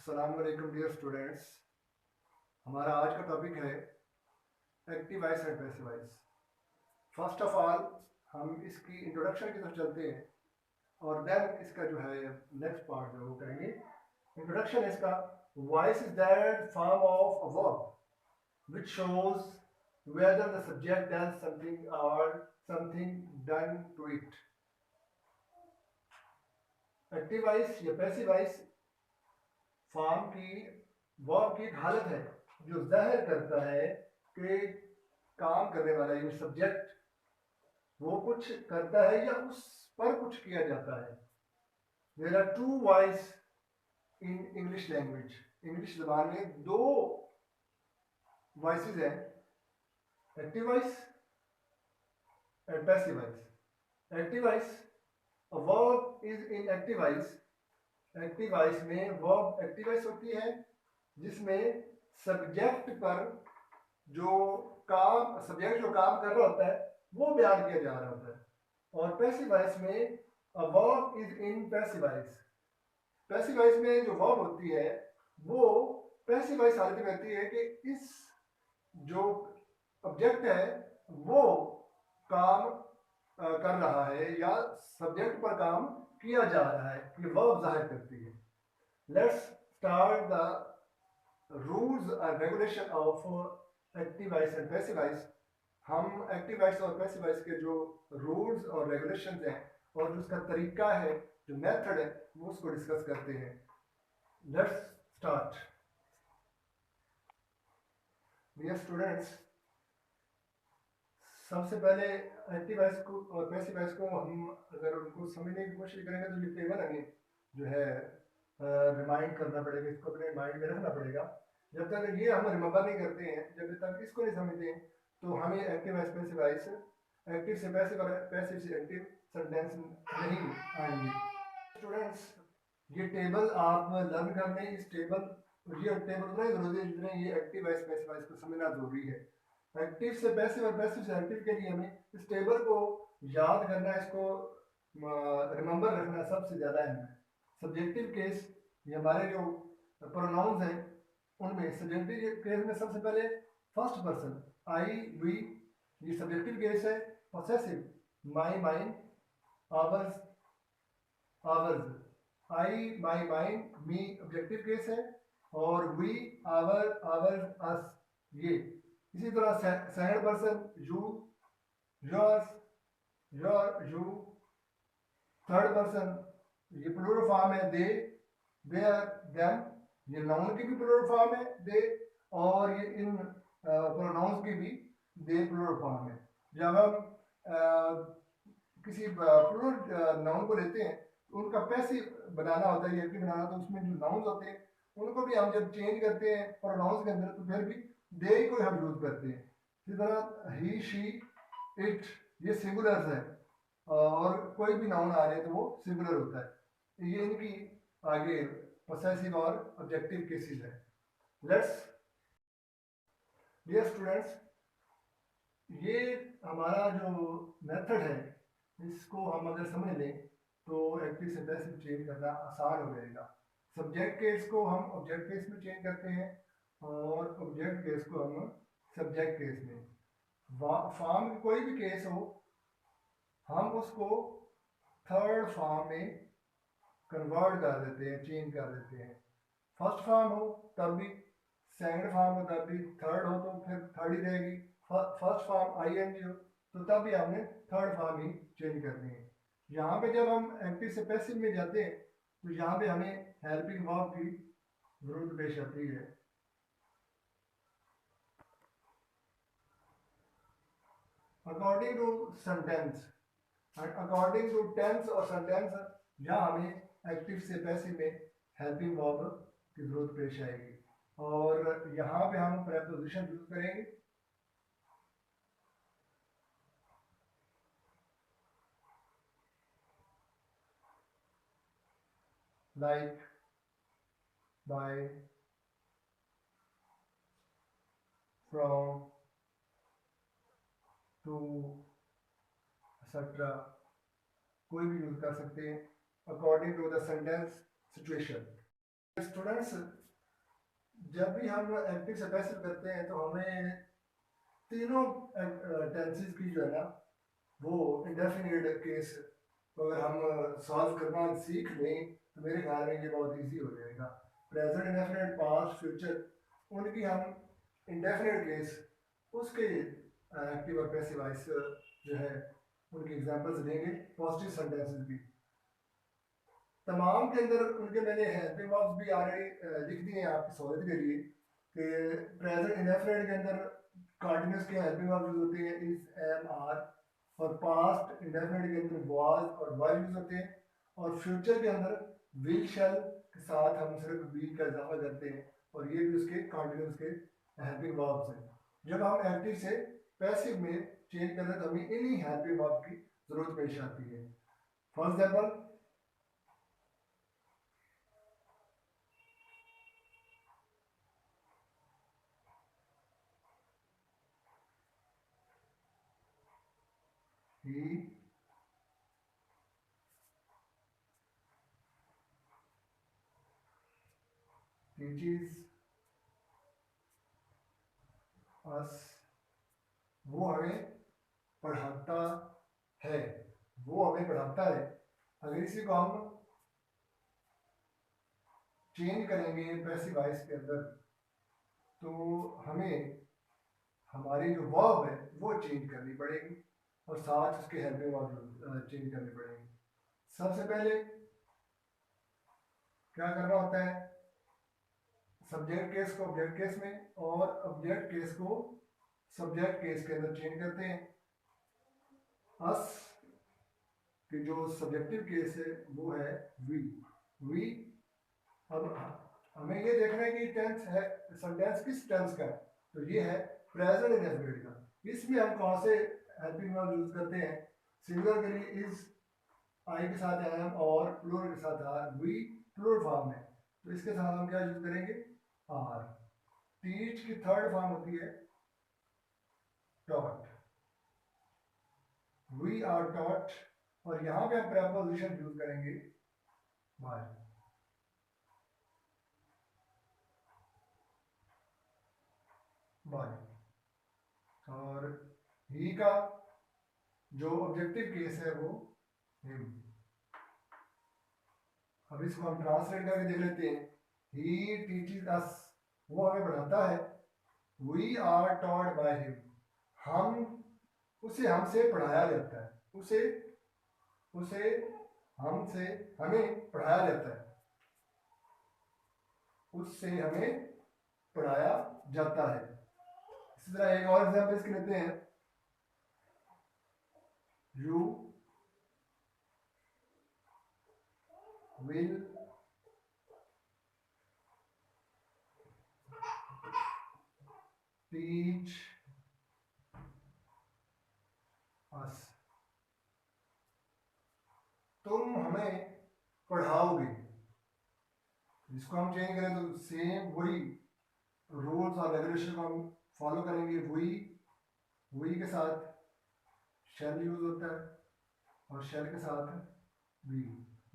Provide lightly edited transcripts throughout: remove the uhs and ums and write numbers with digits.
अस्सलाम वालेकुम dear students. हमारा आज का टॉपिक है active voice and passive voice. First of all हम इसकी इंट्रोडक्शन की तरफ चलते हैं और देन इसका जो है नेक्स्ट पार्ट जो वो करेंगे। इंट्रोडक्शन है इसका। Voice is that form of a verb which shows whether the subject does something or something done to it। Active voice या पैसिव वॉइस फॉर्म की वर्ब की एक हालत है जो जाहिर करता है कि काम करने वाला ये सब्जेक्ट वो कुछ करता है या उस पर कुछ किया जाता है। There are two voice in English language. English जबान में दो वॉइसेस हैं, active voice and passive voice. Active voice a verb is in active voice. Active voice में वर्ब एक्टिव वॉइस होती है जिसमें सब्जेक्ट पर जो सब्जेक्ट जो काम कर रहा होता है वो बयान किया जा रहा होता है। और पैसिव वॉइस में अ verb is in passive voice. Passive voice में जो वर्ब होती है वो पैसिव वॉइस हालत में होती है कि इस जो ऑब्जेक्ट है वो काम कर रहा है या सब्जेक्ट पर काम किया जा रहा है, ये वर्ब जाहिर करती है। Let's start the rules and regulation of active voice and passive voice. हम एक्टिव वॉइस और पैसिव वॉइस के जो रूल्स और रेगुलेशंस हैं और जो उसका तरीका है, जो मेथड है, वो उसको डिस्कस करते हैं। Let's start. डियर स्टूडेंट्स, सबसे पहले एक्टिव वॉइस को और पैसिव वॉइस को हम अगर उनको समझने की कोशिश करेंगे तो ये टेबल हमें जो है रिमाइंड करना पड़ेगा, इसको अपने माइंड में रखना पड़ेगा। जब तक ये हम रिमेंबर नहीं करते हैं, जब तक इसको नहीं समझते हैं, तो हमें active voice passive voice, active से पैसिव और पैसिव से एक्टिव सेंटेंस नहीं आएंगे। स्टूडेंट्स, ये टेबल आप लर्न कर लें। इस टेबल ये टेबल उतना ही जरूरी है जितना ये एक्टिव वॉइस पैसिव वॉइस को समझना जरूरी है। एक्टिव से पैसिव और पैसिव से एक्टिव के लिए हमें इस टेबल को याद करना, इसको रिमेंबर रखना सबसे ज़्यादा अहम है। सब्जेक्टिव केस, ये हमारे जो प्रोनाउंस हैं उनमें सब्जेक्टिव केस में सबसे पहले फर्स्ट पर्सन आई वी, ये सब्जेक्टिव केस है। पॉसेसिव माई माइन, आवर्स आवर्स, आई माई माइन मी ऑब्जेक्टिव केस है, और वी आवर आवर्स अस ये। इसी तरह second person you yours your you. Third person ये प्लूरल फॉर्म है दे देयर देम, ये नाउन की भी प्लूरल फॉर्म है दे, और ये इन प्रोनाउंस की भी दे प्लूरल फॉर्म है। जब हम किसी प्लूरल नाउन को लेते हैं तो उनका पैसिव बनाना होता है, एक्टिव बनाना, तो उसमें जो नाउन्स होते हैं उनको भी हम जब चेंज करते हैं प्रोनाउंस के अंदर तो फिर भी दे को हम यूज करते हैं। इसी तरह ही शी इट, ये सिंगुलर्स है और कोई भी नाउन आ रहे हैं तो वो सिंगुलर होता है। ये इनकी आगे पोसेसिव और ऑब्जेक्टिव केसेस है। लेट्स डियर स्टूडेंट्स, ये हमारा जो मेथड है इसको हम अगर समझ लें तो एक्टिव से पैसिव चेंज करना आसान हो जाएगा। सब्जेक्ट केस को हम ऑब्जेक्ट केस में चेंज करते हैं और ऑब्जेक्ट केस को हम सब्जेक्ट केस में। फॉर्म कोई भी केस हो हम उसको थर्ड फॉर्म में कन्वर्ट कर देते हैं, चेंज कर देते हैं। फर्स्ट फॉर्म हो तब भी, सेकंड फॉर्म हो तब भी, थर्ड हो तो फिर थर्ड ही रहेगी। फर्स्ट फॉर्म आईएनजी हो तो तब भी हमने थर्ड फॉर्म ही चेंज करनी है। यहाँ पे जब हम एक्टिव से पैसिव में जाते हैं तो यहाँ पे हमें हेल्पिंग वर्ब की जरूरत पेश आती है। According to sentence and according to tense और सेंटेंस, यहाँ हमें एक्टिव से पैसिव में हेल्पिंग वर्ब की जरूरत पेश आएगी और यहाँ पे हम प्रेपोजिशन यूज करेंगे। Like, by, from, to, etcetera, कोई भी यूज कर सकते हैं according to the sentence situation. Students, जब भी हम एक्टिव से पैसिव करते हैं तो हमें तीनों टेंसेस की जो है ना वो इंडेफिनिट केस अगर हम सॉल्व करना सीख लें तो मेरे ख्याल में ये बहुत इजी हो जाएगा। प्रेजेंट इंडेफिनिट, पास्ट, फ्यूचर, उनकी हम इंडेफिनिट केस उसके एक्टिव और पैसिव वॉइस जो है उनकी एग्जांपल्स देंगे। पॉजिटिव सेंटेंसेस भी तमाम के अंदर उनके मैंने हेल्पिंग वर्ब्स भी ऑलरेडी लिख दिए हैं आपकी सहूलियत के लिए कि प्रेजेंट इंडेफिनिट के अंदर कंटिन्यूस के हेल्पिंग वर्ब्स यूज होते हैं इज, एम, आर, और पास्ट इंडेफिनिट के अंदर वाज और वर यूज होते हैं, और फ्यूचर के अंदर विल, शैल के साथ हम सिर्फ बी का इजाफा करते हैं और ये भी उसके कंटिन्यूस के हेल्पिंग वर्ब्स हैं। जब हम एक्टिव से पैसिव में चेंज करते हैं तो हमें इन्हीं हेल्पिंग वर्ब की जरूरत पेश आती है। For example, he teaches us, वो हमें पढ़ाता है, वो हमें पढ़ाता है। अगर इसी को हम चेंज करेंगे पैसिव वॉइस के अंदर तो हमें हमारी जो वर्ब है वो चेंज करनी पड़ेगी और साथ उसके हेल्पिंग वर्ब चेंज करनी पड़ेगी। सबसे पहले क्या करना होता है, सब्जेक्ट केस को ऑब्जेक्ट केस में और ऑब्जेक्ट केस को सब्जेक्ट केस के अंदर चेंज करते हैं। अस कि जो सब्जेक्टिव केस है वो है वी। वी, अब हमें ये देखना है कि टेंस है, सेंटेंस किस टेंस का है, तो ये है प्रेजेंट इंडेफिनिट का। इसमें हम कौन से हेल्पिंग वर्ब यूज करते हैं, सिंगुलर के लिए इज, आई के साथ एम और प्लूरल के साथ आर, वी प्लूरल फॉर्म में, तो इसके साथ हम क्या यूज करेंगे, आर। टीच की थर्ड फॉर्म होती है टॉट, वी आर टॉट, और यहां पे हम प्रेपोजिशन यूज करेंगे बाय। बाय, और ही का जो ऑब्जेक्टिव केस है वो हिम। अब इसको हम ट्रांसलेट करके देख लेते हैं। ही टीचेस अस, वो हमें पढ़ाता है। We are taught by him, हम उसे हमसे पढ़ाया जाता है, उसे उसे हमसे हमें पढ़ाया जाता है, उससे हमें पढ़ाया जाता है। इसी तरह एक और एग्जांपल इसके लेते हैं। यू विल टीच अस, तुम हमें पढ़ाओगे। इसको हम चेंज करें तो सेम वही रूल्स और रेगुलेशन को हम फॉलो करेंगे। वही के साथ शैल यूज होता है और शैल के साथ बी,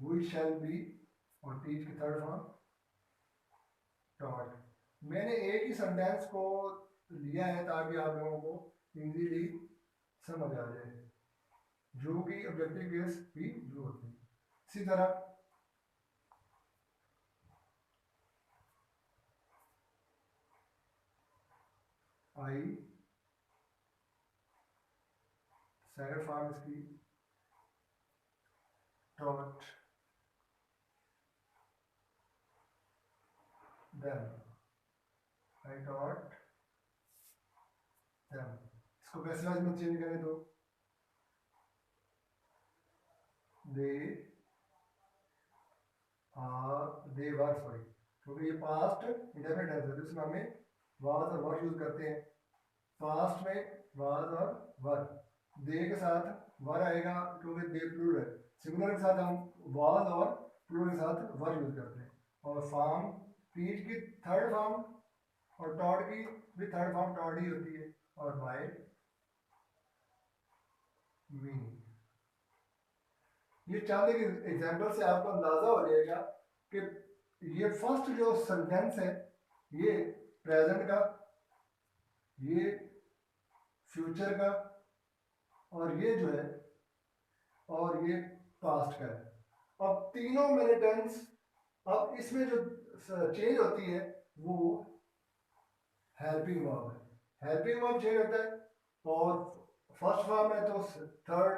वी शैल बी, और टीच की थर्ड फॉर्म टॉट। मैंने एक ही सेंटेंस को लिया है ताकि आप लोगों को इजीली समझ आ जाए, जो कि ऑब्जेक्टिव केस भी जो होते हैं। इसी तरह आई, सेकंड फॉर्म इसकी taught them, I taught them. इसको पैसिव वॉइस में चेंज करें तो दे दे वर, सॉरी, क्योंकि ये पास्ट इंडेफिनिट टेंस है तो इसमें हमें वाज और वर यूज करते हैं। पास्ट में वाज और वर, दे के साथ वर आएगा क्योंकि दे प्लूरल है। सिंगुलर के साथ हम वाज और प्लूरल के साथ वर यूज करते हैं। और फॉर्म, टीच की थर्ड फॉर्म और टॉट की भी थर्ड फॉर्म टॉट ही होती है, और बाय मी। ये चंद एग्जाम्पल से आपको अंदाजा हो जाएगा कि ये फर्स्ट जो सेंटेंस है ये प्रेजेंट का, ये फ्यूचर का, और ये जो है, और ये पास्ट का है। अब तीनों मैंने टेंस, अब इसमें जो चेंज होती है वो हेल्पिंग वर्ब है। हेल्पिंग वर्ब चेंज होता है, और फर्स्ट फॉर्म है तो थर्ड,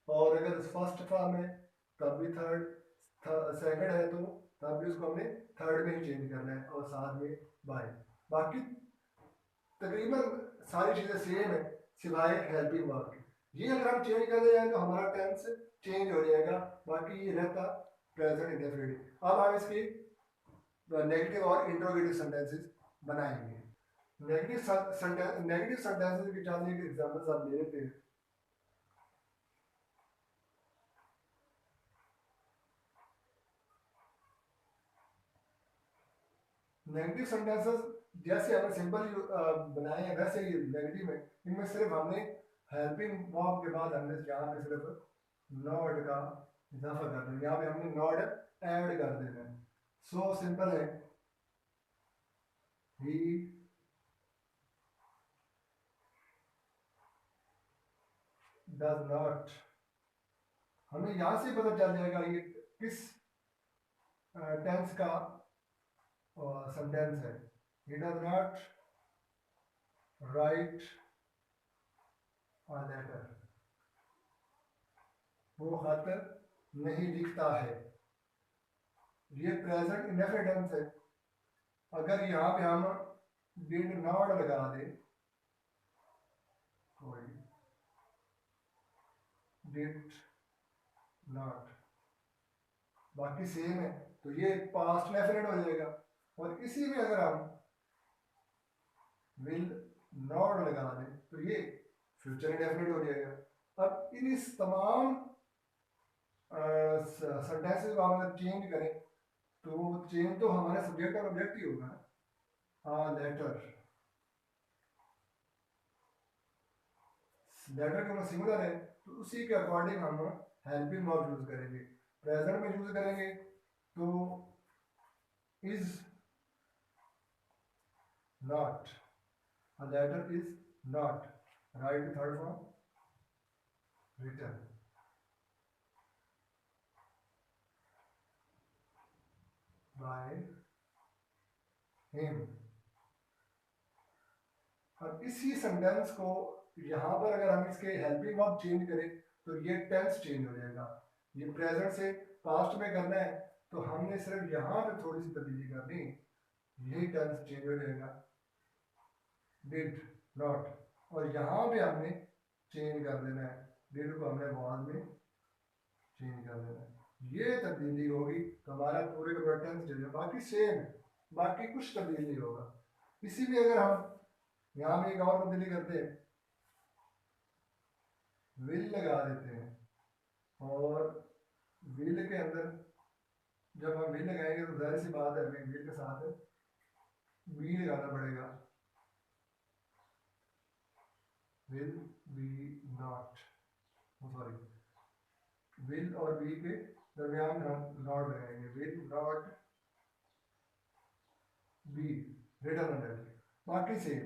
और अगर फर्स्ट फॉर्म है तब भी थर्ड, सेकंड है तो तब भी उसको हमने थर्ड में ही चेंज करना है, और साथ में बाय। बाकी तकरीबन सारी चीज़ें सेम है सिवाय हेल्पिंग वर्ब की। ये अगर हम चेंज कर दें तो हमारा टेंस चेंज हो जाएगा, बाकी ये रहता प्रेजेंट इंडेफिनिट। अब हम इसकी नेगेटिव और इंट्रोगेटिव सेंटेंसेस बनाएंगे। नेगेटिव सेंटेंसेस की जानने के एग्जांपल्स आप ले लेते हैं। नेगेटिव सेंटेंसेस जैसे हमने सिंपल बनाए हैं वैसे ही नेगेटिव है। इनमें सिर्फ हमने हेल्पिंग वर्ब के बाद हमने यहाँ पे सिर्फ नॉट का इजाफा कर देना, यहाँ पे हमने नॉट ऐड कर देना है। सो सिंपल है, ही डज नॉट। हमें यहाँ से पता चल जाएगा ये किस टेंस का सेंटेंस है। He does not write a letter, वो खत नहीं लिखता है। ये प्रेजेंट इंडेफिनिट टेंस है। अगर यहाँ पे हम डिड नॉट लगा दे, डिड नॉट, बाकी सेम है, तो ये पास्ट इंडेफिनिट हो जाएगा। और इसी में अगर हम विल नॉट लगा दें तो ये फ्यूचर इंडेफिनिट हो जाएगा। अब इन इस तमाम सेंटेंसेस को हम अगर चेंज करें तो चेंज तो हमारे सब्जेक्ट और ऑब्जेक्ट ही होगा। हाँ लेटर, लेटर क्योंकि सिंगुलर है तो उसी के अकॉर्डिंग हम हेल्पिंग वर्ब यूज करेंगे। प्रेजेंट में यूज करेंगे तो is not, a letter is not, write the third form written by him। अब इसी सेंटेंस को यहाँ पर अगर हम इसके हेल्पिंग वर्ब चेंज करें तो ये टेंस चेंज हो जाएगा। ये प्रेजेंट से पास्ट में करना है तो हमने सिर्फ यहाँ पे थोड़ी सी तब्दीली करनी, यही टेंस चेंज हो जाएगा, डिड नॉट। और यहाँ पे हमने चेंज कर देना है, डिड को हमने बाद में चेंज कर देना है। ये तब्दीली होगी तो हमारा पूरे का टेंस चेंज होगा, बाकी सेम है, बाकी कुछ तब्दील नहीं होगा। इसी में अगर हम यहाँ पे एक और तब्दीली करते हैं, विल लगा देते हैं, और विल के अंदर जब हम विल लगाएंगे तो जाहिर सी बात है हमें विल के साथ बी लगाना पड़ेगा, will be not, sorry, will और बी के दरमियान हम नॉट लगाएंगे, will not be written on that. बाकी सेम,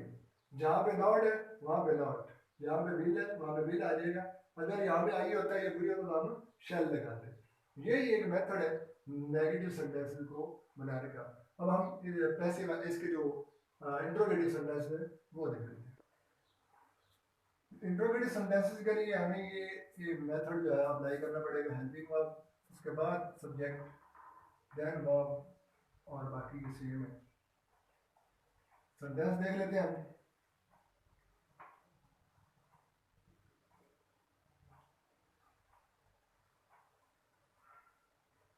जहाँ पे नॉट है वहाँ पे नॉट, जहाँ पे विल है वहाँ पे विल आ जाएगा। अगर यहाँ पे आई होता है ये बुरी तो हम शेल लगाते हैं। यही एक मेथड है नेगेटिव सेंटेंसेस को बनाने का। अब हम पैसिव इसके जो इंट्रोगेटिव सेंटेंस है वो देख लेते हैं। इंट्रोगेटिव सेंटेंसेस के लिए हमें ये मेथड जो है अप्लाई करना पड़ेगा, हेल्पिंग वर्ब, उसके बाद सब्जेक्ट, देन वर्ब, और बाकी ये सेम है। सेंटेंस देख लेते हैं हम।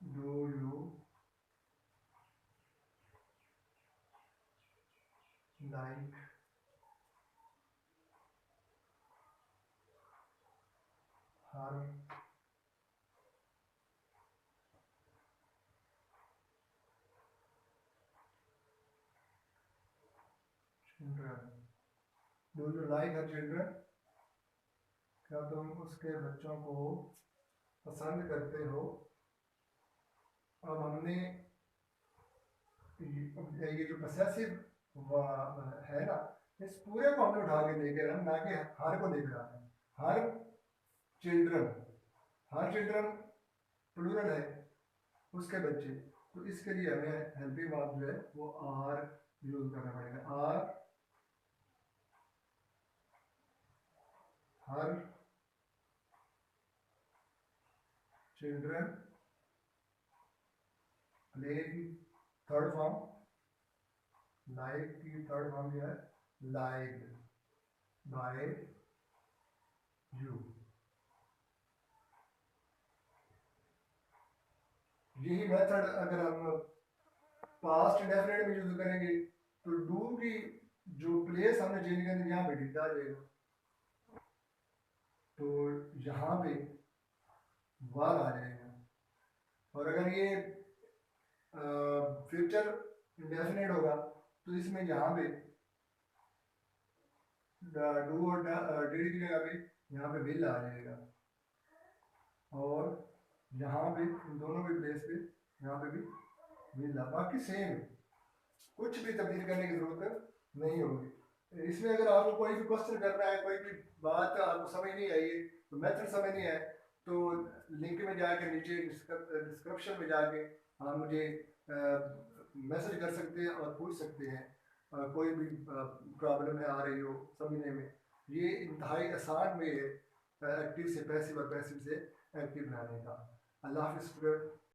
Do you like her children, do you like her children, क्या तुम उसके बच्चों को पसंद करते हो। अब हमने ये जो पोसेसिव है ना, इस पूरे को हमने उठा के लेकर हम ना कि हर को लेकर आते हैं। Her children, her children plural है, उसके बच्चे। तो इसके लिए हमें हेल्पिंग वर्ब जो है वो आर यूज करना पड़ेगा। आर हर चिल्ड्रन प्ले की थर्ड फॉर्म, लाइक की थर्ड फॉर्म जो है लाइक बाय यू। यही मेथड अगर हम पास्ट इंडेफिनिट में यूज करेंगे तो डू की जो प्लेस हमने चेंज करनी यहाँ पे डिड आ जाएगा, तो यहाँ पे वार आ जाएगा। और अगर ये फ्यूचर इंडेफिनिट होगा तो इसमें यहाँ पे डू और डिड की जगह पे यहाँ पे विल आ जाएगा, और यहाँ पे इन दोनों के प्लेस पे यहाँ पे भी विल आ, बाकी सेम, कुछ भी तब्दील करने की जरूरत नहीं होगी। इसमें अगर आपको कोई भी क्वेश्चन करना है, कोई भी बात आपको समझ नहीं आई है, तो मेथड समझ नहीं आए, तो लिंक में जाके नीचे डिस्क्रिप्शन में जाके आप मुझे मैसेज कर सकते हैं और पूछ सकते हैं कोई भी प्रॉब्लम है आ रही हो समझने में। ये इंतहाई आसान में है एक्टिव से पैसिव और पैसिव से एक्टिव बनाने का। अल्लाह हाफिज़ स्टूडेंट।